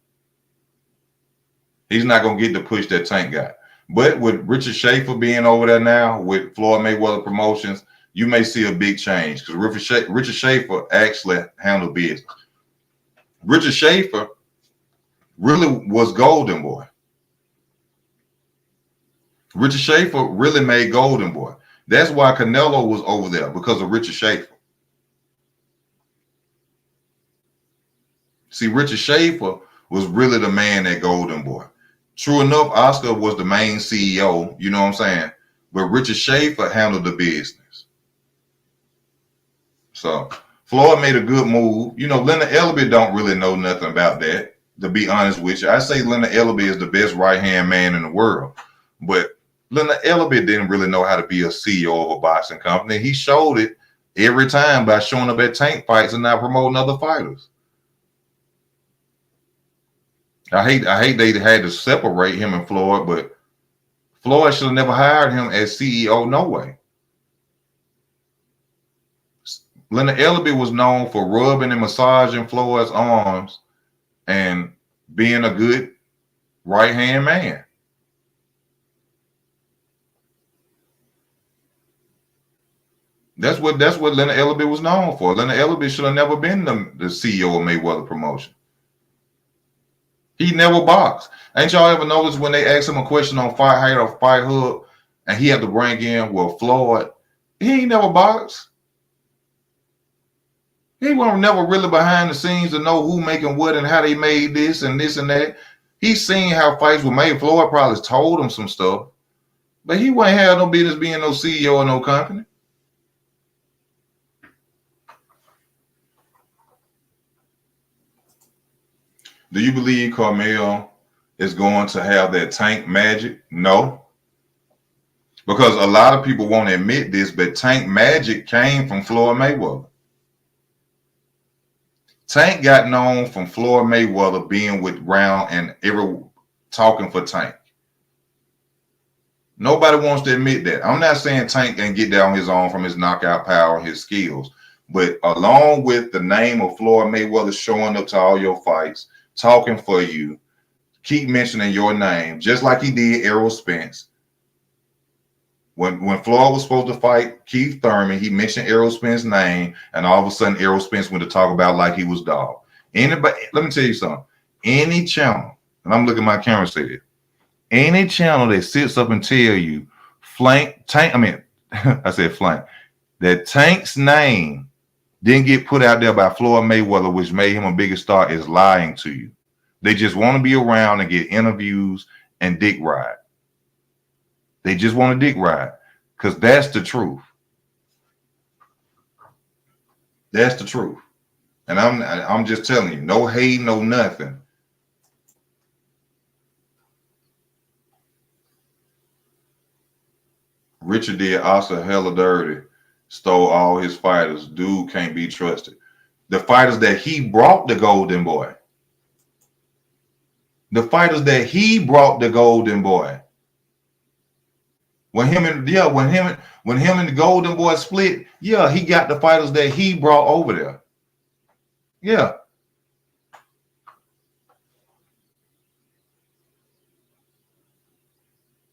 He's not gonna get the push that Tank got. But with Richard Schaefer being over there now with Floyd Mayweather Promotions, you may see a big change because Richard Schaefer actually handled business. Richard Schaefer really was Golden Boy. Richard Schaefer really made Golden Boy. That's why Canelo was over there, because of Richard Schaefer. See, Richard Schaefer was really the man at Golden Boy. True enough, Oscar was the main CEO, you know what I'm saying? But Richard Schaefer handled the business. So Floyd made a good move. You know, Leonard Ellerbe don't really know nothing about that, to be honest with you. I say Leonard Ellerbe is the best right-hand man in the world. But Leonard Ellerbe didn't really know how to be a CEO of a boxing company. He showed it every time by showing up at Tank fights and not promoting other fighters. I hate they had to separate him and Floyd, but Floyd should have never hired him as CEO, no way. Leonard Ellerbe was known for rubbing and massaging Floyd's arms and being a good right-hand man. That's what Leonard Ellerbe was known for. Leonard Ellerbe should have never been the CEO of Mayweather Promotion. He never boxed. Ain't y'all ever noticed when they asked him a question on Fight Height or Fight Hub, and he had to bring in, well, Floyd, he ain't never boxed. He wasn't never really behind the scenes to know who making what and how they made this and that. He's seen how fights were made. Floyd probably told him some stuff, but he wouldn't have no business being no CEO of no company. Do you believe Carmel is going to have that Tank magic? No. Because a lot of people won't admit this, but Tank magic came from Floyd Mayweather. Tank got known from Floyd Mayweather being with Round and talking for Tank. Nobody wants to admit that. I'm not saying Tank can get that on his own from his knockout power and his skills, but along with the name of Floyd Mayweather showing up to all your fights, talking for you, keep mentioning your name, just like he did Errol Spence. When Floyd was supposed to fight Keith Thurman, he mentioned Errol Spence's name, and all of a sudden Errol Spence went to talk about like he was dog. Anybody, let me tell you something. Any channel, and I'm looking at my camera say it, any channel that sits up and tell you I said flank, that Tank's name didn't get put out there by Floyd Mayweather, which made him a bigger star, is lying to you. They just want to be around and get interviews and dick ride. They just want to dick ride because that's the truth. That's the truth. And I'm just telling you, no hate, no nothing. Richard did Oscar hella dirty, stole all his fighters. Dude can't be trusted. The fighters that he brought the Golden Boy. The fighters that he brought the Golden Boy. When him and the Golden Boy split, yeah, he got the fighters that he brought over there. Yeah.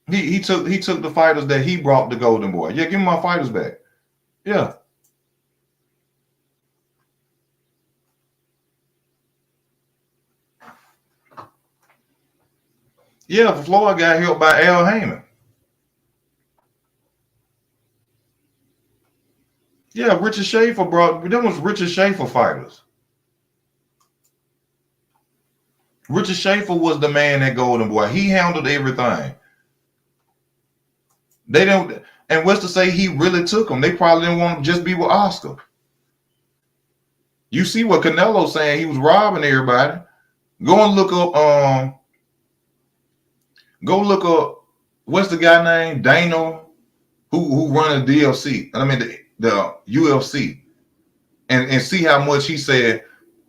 He took the fighters that he brought the Golden Boy. Yeah, give me my fighters back. Yeah. Yeah, Floyd got helped by Al Heyman. Yeah, Richard Schaefer them was Richard Schaefer fighters. Richard Schaefer was the man at Golden Boy. He handled everything. They don't, and what's to say he really took them? They probably didn't want to just be with Oscar. You see what Canelo's saying? He was robbing everybody. Go and look up. Go look up. What's the guy named Dana? Who run the DLC? I mean the UFC, and see how much he said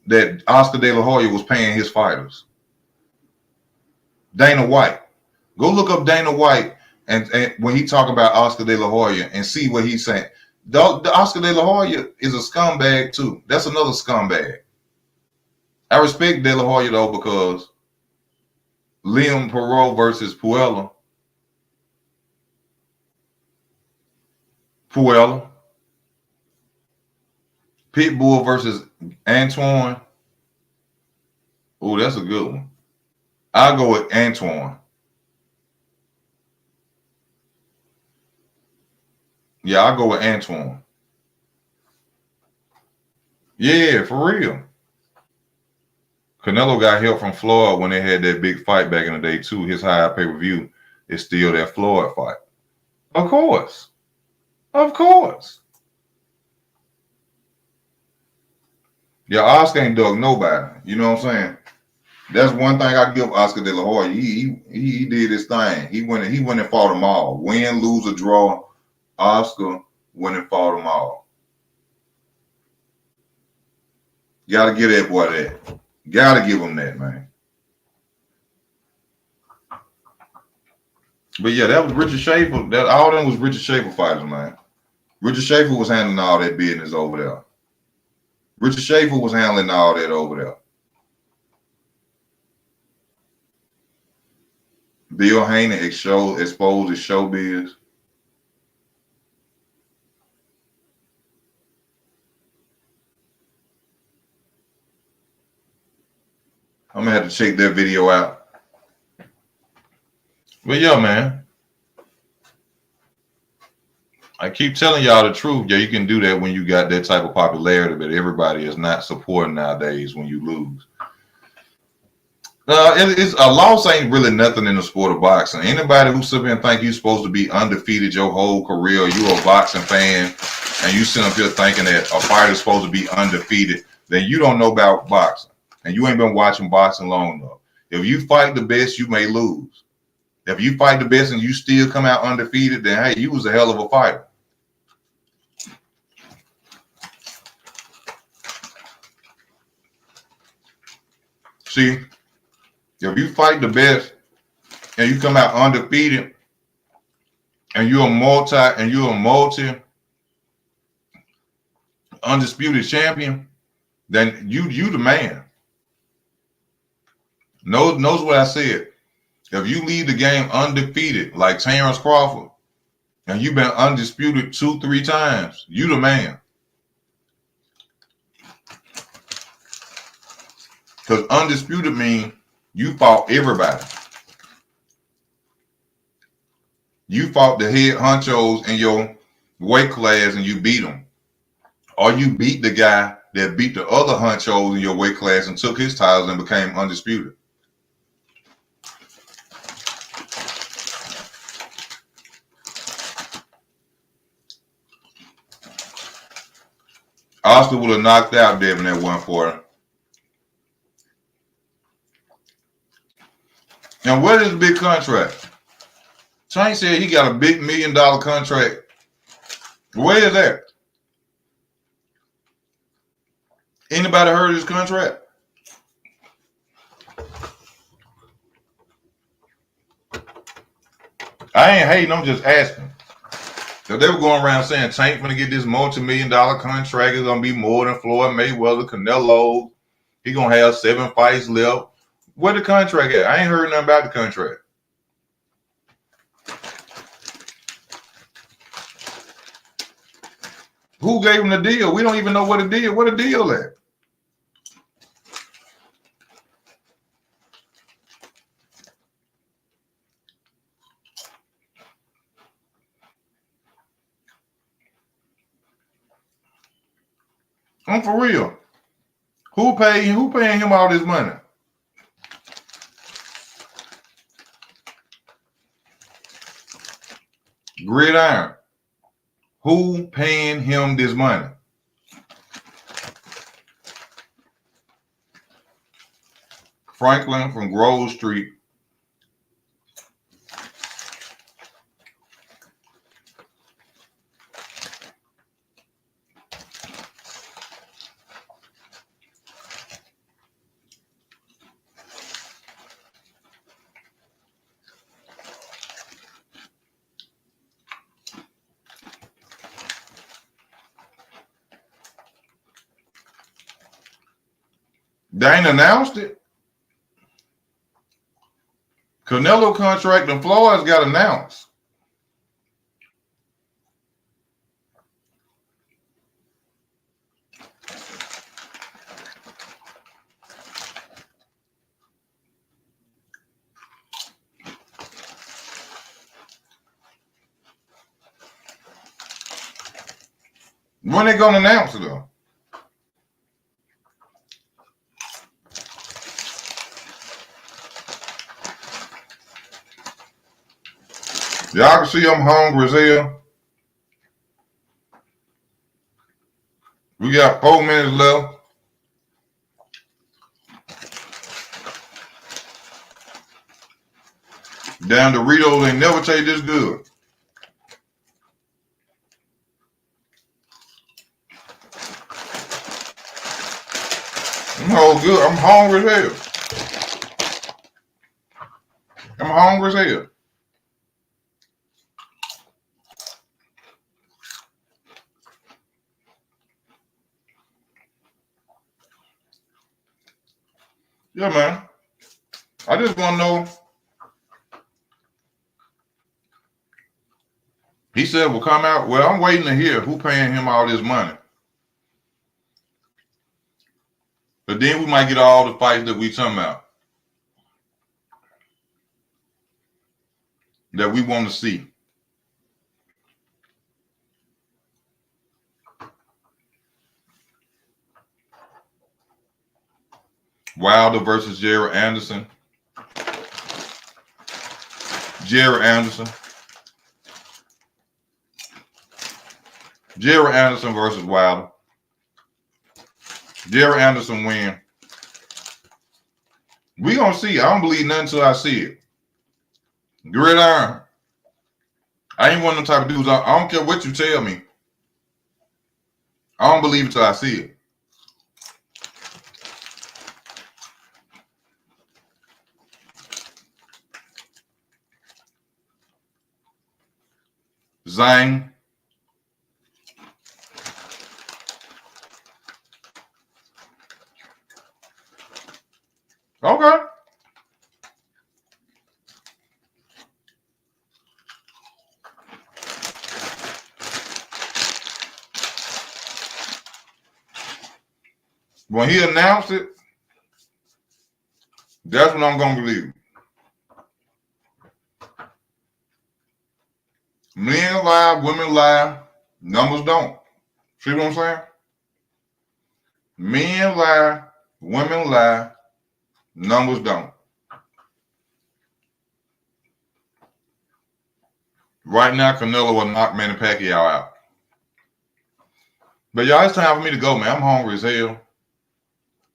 that Oscar De La Hoya was paying his fighters. Dana White. Go look up Dana White and when he talk about Oscar De La Hoya and see what he's saying. The Oscar De La Hoya is a scumbag too. That's another scumbag. I respect De La Hoya though because Liam Perot versus Puella. Pitbull versus Antoine. Oh, that's a good one. I'll go with Antoine. Yeah, I'll go with Antoine. Yeah, for real. Canelo got help from Floyd when they had that big fight back in the day, too. His high pay-per-view is still that Floyd fight. Of course. Of course. Yeah, Oscar ain't dug nobody. You know what I'm saying? That's one thing I give Oscar De La Hoya. He did his thing. He went and fought them all. Win, lose, or draw. Oscar went and fought them all. Gotta give that boy that. Gotta give him that, man. But yeah, that was Richard Schaefer. That all them was Richard Schaefer fighters, man. Richard Schaefer was handling all that business over there. Richard Schaefer was handling all that over there. Bill Haney exposed his showbiz. I'm gonna have to check that video out. But yeah, man. I keep telling y'all the truth. Yeah, you can do that when you got that type of popularity, but everybody is not supporting nowadays when you lose. It's a loss ain't really nothing in the sport of boxing. Anybody who sit there and think you're supposed to be undefeated your whole career, you're a boxing fan, and you sit up here thinking that a fighter's supposed to be undefeated, then you don't know about boxing. And you ain't been watching boxing long enough. If you fight the best, you may lose. If you fight the best and you still come out undefeated, then hey, you was a hell of a fighter. See, if you fight the best and you come out undefeated and you're a multi undisputed champion, then you the man. Knows what I said. If you leave the game undefeated, like Terrence Crawford, and you've been undisputed 2-3 times, you the man. Because undisputed means you fought everybody. You fought the head honchos in your weight class and you beat them. Or you beat the guy that beat the other honchos in your weight class and took his titles and became undisputed. Oscar would have knocked out Devin at 140. And what is the big contract? Tank said he got a big $1 million contract. Where is that? Anybody heard of his contract? I ain't hating, I'm just asking. So they were going around saying Tank gonna get this multi-million-dollar contract. It's gonna be more than Floyd Mayweather, Canelo. He gonna have 7 fights left. Where the contract at? I ain't heard nothing about the contract. Who gave him the deal? We don't even know what the deal at. I'm for real. Who paying him all this money? Gridiron. Who paying him this money? Franklin from Grove Street. They ain't announced it. Canelo contract in Florida's got announced. When they gonna announce it though? Y'all can see I'm hungry as hell. We got 4 minutes left. Damn, Doritos ain't never taste this good. I'm all good. I'm hungry as hell. I'm hungry as hell. Yeah, man. I just want to know. He said will come out. Well, I'm waiting to hear who paying him all this money. But then we might get all the fights that we talking about. That we want to see. Wilder versus Jerry Anderson. Jerry Anderson. Jerry Anderson versus Wilder. Jerry Anderson win. We gonna see. I don't believe nothing until I see it. Gridiron. I ain't one of them type of dudes. I don't care what you tell me. I don't believe it till I see it. Zang. Okay. When he announced it, that's when I'm gonna believe it. Men lie, women lie, numbers don't. See what I'm saying? Men lie, women lie, numbers don't. Right now, Canelo will knock Manny Pacquiao out. But y'all, it's time for me to go, man. I'm hungry as hell.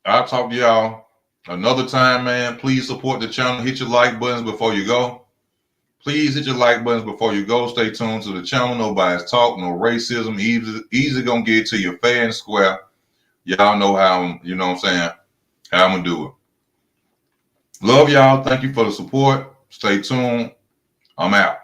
I'll talk to y'all another time, man. Please support the channel. Hit your like buttons before you go. Please hit your like buttons before you go. Stay tuned to the channel. Nobody's talk, no racism. Easy gonna get to your fair and square. Y'all know how, you know what I'm saying, how I'm gonna do it. Love y'all. Thank you for the support. Stay tuned. I'm out.